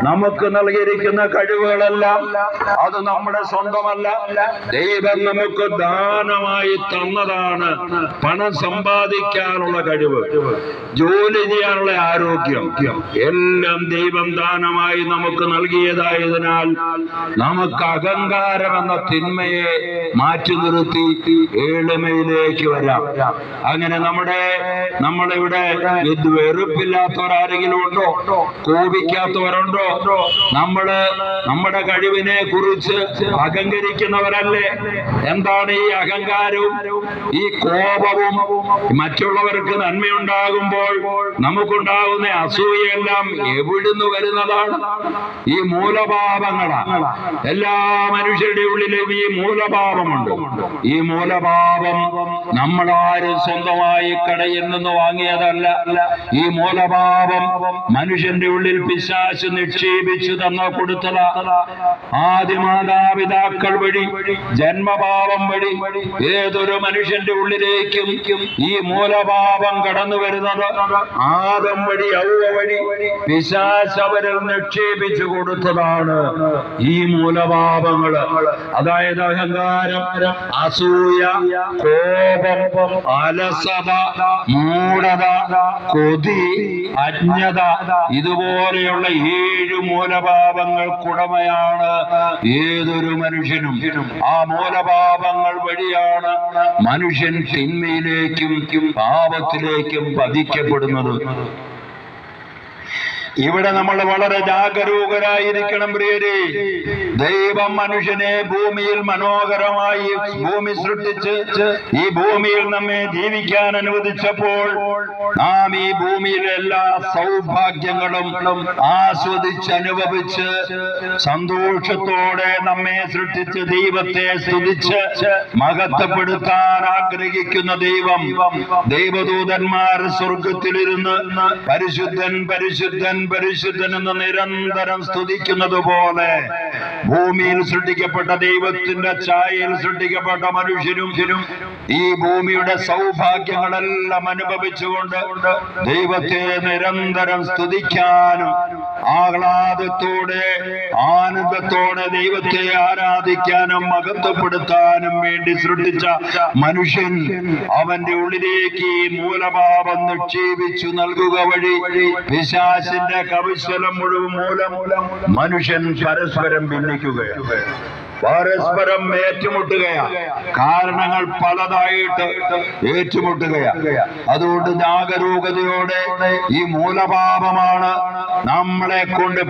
നമുക്ക് നൽകിയിരിക്കുന്ന കഴിവുകളെല്ലാം അത് നമ്മുടെ സ്വന്തമല്ല, ദൈവം നമുക്ക് ദാനമായി തന്നതാണ്. പണം സമ്പാദിക്കാനുള്ള കഴിവ്, ജോലി ചെയ്യാനുള്ള ആരോഗ്യം എല്ലാം ദൈവം ദാനമായി നമുക്ക് നൽകിയതായതിനാൽ നമുക്ക് അഹങ്കാരം എന്ന തിന്മയെ മാറ്റി നിർത്തി എളിമയിലേക്ക് വരാം. അങ്ങനെ നമ്മളിവിടെ വെറുപ്പില്ലാത്തവരാരെങ്കിലും ഉണ്ടോ? കോപിക്കാത്തവരുണ്ടോ? നമ്മുടെ കഴിവിനെ കുറിച്ച് അഹങ്കരിക്കുന്നവരല്ലേ? എന്താണ് ഈ അഹങ്കാരവും ഈ കോപവും? മറ്റുള്ളവർക്ക് നന്മയുണ്ടാകുമ്പോൾ നമുക്കുണ്ടാകുന്ന അസൂയെല്ലാം എവിടുന്ന് വരുന്നതാണ്? ഈ മൂലപാപങ്ങളാണ്. എല്ലാ മനുഷ്യരുടെ ഉള്ളിലും ഈ മൂലപാപമുണ്ട്. ഈ മൂലപാപം നമ്മളാരും സ്വന്തമായി കടയിൽ നിന്ന് വാങ്ങിയതല്ല. ഈ മൂലപാപം മനുഷ്യന്റെ ഉള്ളിൽ പിശാച് നിക്ഷേപിച്ചു കൊടുത്തതാ. ആദ്യ മാതാപിതാക്കൾ വഴി, ജന്മപാപം വഴി ഏതൊരു മനുഷ്യന്റെ ഉള്ളിലേക്കും ഈ മൂലപാപം കടന്നു വരുന്നത് ആദം വഴി, യൗവ വഴി പിശാച് അവരിൽ നിക്ഷേപിച്ചു കൊടുത്തതാണ് ഈ മൂലപാപങ്ങള്. അതായത് അഹങ്കാരം, അസൂയ, കോപം, അലസത, മൂഢത, കൊതി, അജ്ഞത, ഇതുപോലെയുള്ള 7 മൂലപാപങ്ങൾക്കുടമയാണ് ഏതൊരു മനുഷ്യനും. ആ മൂലപാപങ്ങൾ വഴിയാണ് മനുഷ്യൻ തിന്മയിലേക്കും പാപത്തിലേക്കും പതിക്കപ്പെടുന്നത്. ഇവിടെ നമ്മൾ വളരെ ജാഗരൂകരായിരിക്കണം പ്രിയരെ. ദൈവം മനുഷ്യനെ ഭൂമിയിൽ മനോഹരമായി ഭൂമി സൃഷ്ടിച്ച് ഈ ഭൂമിയിൽ നമ്മെ ജീവിക്കാൻ അനുവദിച്ചപ്പോൾ നാം ഈ ഭൂമിയിലെ എല്ലാ സൗഭാഗ്യങ്ങളും ആസ്വദിച്ചനുഭവിച്ച് സന്തോഷത്തോടെ നമ്മെ സൃഷ്ടിച്ച് ദൈവത്തെ സ്തുതിച്ച് മഹത്വപ്പെടുത്താൻ ആഗ്രഹിക്കുന്ന ദൈവം, ദൈവദൂതന്മാർ സ്വർഗത്തിലിരുന്ന് പരിശുദ്ധൻ പരിശുദ്ധൻ പരിശുദ്ധൻ എന്ന് നിരന്തരം സ്തുതിക്കുന്നത് പോലെ ഭൂമിയിൽ സൃഷ്ടിക്കപ്പെട്ട ദൈവത്തിന്റെ ഛായയിൽ സൃഷ്ടിക്കപ്പെട്ട മനുഷ്യരും ഈ ഭൂമിയുടെ സൗഭാഗ്യങ്ങളെല്ലാം അനുഭവിച്ചുകൊണ്ട് ദൈവത്തെ നിരന്തരം സ്തുതിക്കാനും ആഹ്ലാദത്തോടെ ആനന്ദത്തോടെ ദൈവത്തെ ആരാധിക്കാനും മഹത്വപ്പെടുത്താനും വേണ്ടി സൃഷ്ടിച്ച മനുഷ്യൻ അവന്റെ ഉള്ളിലേക്ക് ഈ മൂലപാപം നിക്ഷേപിച്ചു നൽകുക വഴി പിശാചിന്റെ കവിശലം മുഴുവൻ മൂലം മനുഷ്യൻ പരസ്പരം ഭിന്നിക്കുകയാണ്, പരസ്പരം ഏറ്റുമുട്ടുകയാണ്. കാരണങ്ങൾ പലതായിട്ട് ഏറ്റുമുട്ടുകയാണ്. അതുകൊണ്ട് ജാഗരൂകതയോടെ ഈ മൂലപാപമാണ് നമ്മളെ കൊണ്ട്